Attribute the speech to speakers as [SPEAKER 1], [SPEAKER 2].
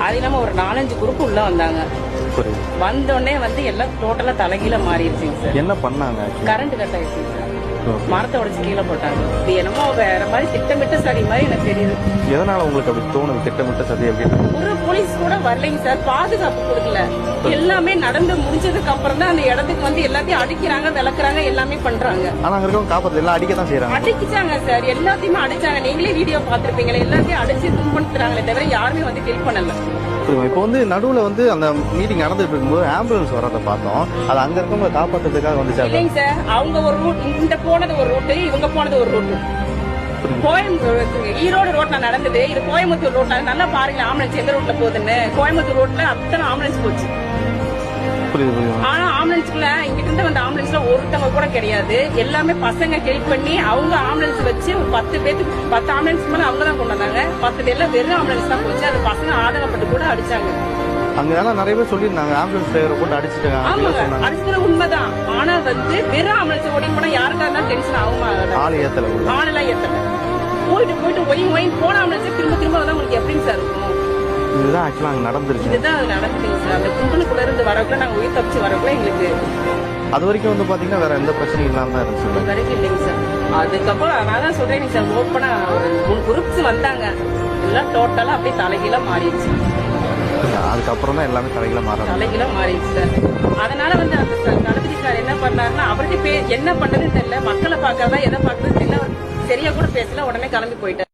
[SPEAKER 1] அது இல்லாம ஒரு 4-5 குரூப் உள்ள வந்தாங்க. வந்தோடனே வந்து எல்லாம் டோட்டலா தலைகீழ மாறிடுச்சுங்க சார்.
[SPEAKER 2] என்ன பண்ணாங்க?
[SPEAKER 1] கரண்ட் கட் ஆயிடுச்சுங்க சார். மரத்தை உடைச்சு கீழே போட்டாங்க. இது என்னமோ வேற மாதிரி திட்டமிட்ட சதி மாதிரி எனக்கு தெரியுது.
[SPEAKER 2] எதனால உங்களுக்கு அப்படி தோணுது திட்டமிட்ட சதி அப்படின்னு?
[SPEAKER 1] ஒரு போலீஸ் கூட வரலைங்க சார், பாதுகாப்பு கொடுக்கல. எல்லாமே நடந்து முடிஞ்சதுக்கு அப்புறம் தான் அந்த இடத்துக்கு வந்து எல்லாத்தையும் அடிக்கிறாங்க, விளக்குறாங்க, எல்லாமே பண்றாங்க.
[SPEAKER 2] ஆனா அங்க இருக்கவங்க காப்பாத்து எல்லாம் அடிக்கதான் செய்யறாங்க.
[SPEAKER 1] அடிச்சாங்க சார், எல்லாத்தையுமே அடிச்சாங்க. நீங்களே வீடியோ பாத்துருப்பீங்களே, எல்லாத்தையும் அடிச்சு துன்படுத்துறாங்களே தவிர யாருமே வந்து ஹெல்ப் பண்ணல.
[SPEAKER 2] இப்போ வந்து நடுவுல வந்து அந்த மீட்டிங் நடந்துட்டு இருக்கும்போது ஆம்புலன்ஸ் வரத பார்த்தோம். அது அங்க இருக்கவங்க காப்பாத்துறதுக்காக வந்துச்சு.
[SPEAKER 1] இல்லைங்க சார், அவங்க ஒரு ரூட், இந்த போனது ஒரு ரூட், இவங்க போனது ஒரு ரூட். ஈரோடு ரோட்ல நடந்தது, இது கோயம்புத்தூர் ரோட்ல. நல்லா பாருங்க ஆம்புலன்ஸ் எந்த ரூட்ல போகுதுன்னு. கோயம்புத்தூர் ரோட்ல அத்தனை ஆம்புலன்ஸ் போச்சு. ஆனா ஆம்புலன்ஸ்ல இங்கிட்ட இருந்து வந்த ஆம்புலன்ஸ்ல ஒருத்தவங்க கூட கிடையாது. எல்லாமே பசங்க ஹெல்ப் பண்ணி அவங்க ஆம்புலன்ஸ் வச்சு 10 ஆம்புலன்ஸ் மேல அவங்க தான் கொண்டு வந்தாங்க. 10 பேர்ல வெறும் ஆம்புலன்ஸ் தான் போச்சு. அது பசங்க ஆதங்கப்பட்டு கூட அடிச்சாங்க.
[SPEAKER 2] அங்க நிறைய பேர் சொல்லிருந்தாங்க ஆம்புலன்ஸ் டிரைவரை போட்டு அடிச்சுட்டாங்க.
[SPEAKER 1] ஆமாங்க, அடிச்சது உண்மைதான். ஆனா வந்து வெறும் ஆம்புலன்ஸ் ஓடி போனா யாருக்கா இருந்தாலும் டென்ஷன் ஆகுமா?
[SPEAKER 2] ஆள் ஏத்தல,
[SPEAKER 1] ஆளெல்லாம் ஏத்தல. போயிட்டு ஒயின் போன ஆம்புலன்ஸ் திரும்ப வந்தா உங்களுக்கு எப்படிங்க சார் இருக்கும்?
[SPEAKER 2] இதுதான் ஆக்சுவலா அங்க நடந்துருக்கு.
[SPEAKER 1] இதுதான் நடக்குதுங்க சார். அந்த கும்பலுக்குள்ள இருந்து வரக்குள்ள நாங்க உயிர் தப்பிச்சு வரக்குள்ள எங்களுக்கு
[SPEAKER 2] அது வரைக்கும் வந்து பாத்தீங்கன்னா வேற எந்த பிரச்சனையும் இல்லாம தான் இருந்துச்சு.
[SPEAKER 1] வரைக்கும் இல்லைங்க சார். அதுக்கப்புறம் நான் தான் சொல்றேன் சார், ஓப்பனா ஒரு 3 குரூப்ஸ் வந்தாங்க. எல்லாம் டோட்டலா அப்படியே தலைகீழ மாறிடுச்சு.
[SPEAKER 2] அதுக்கப்புறம் தான் எல்லாமே தலைகீழ
[SPEAKER 1] மாறிடுச்சு சார். அதனால வந்து அந்த தளபதி சார் என்ன பண்ணாருன்னா, அவர்கிட்ட என்ன பண்ணதுன்னு தெரியல, மக்களை பாக்காதான் எதை பாக்குறது தெரியல. சரியா கூட பேசல, உடனே கிளம்பி போயிட்டாரு.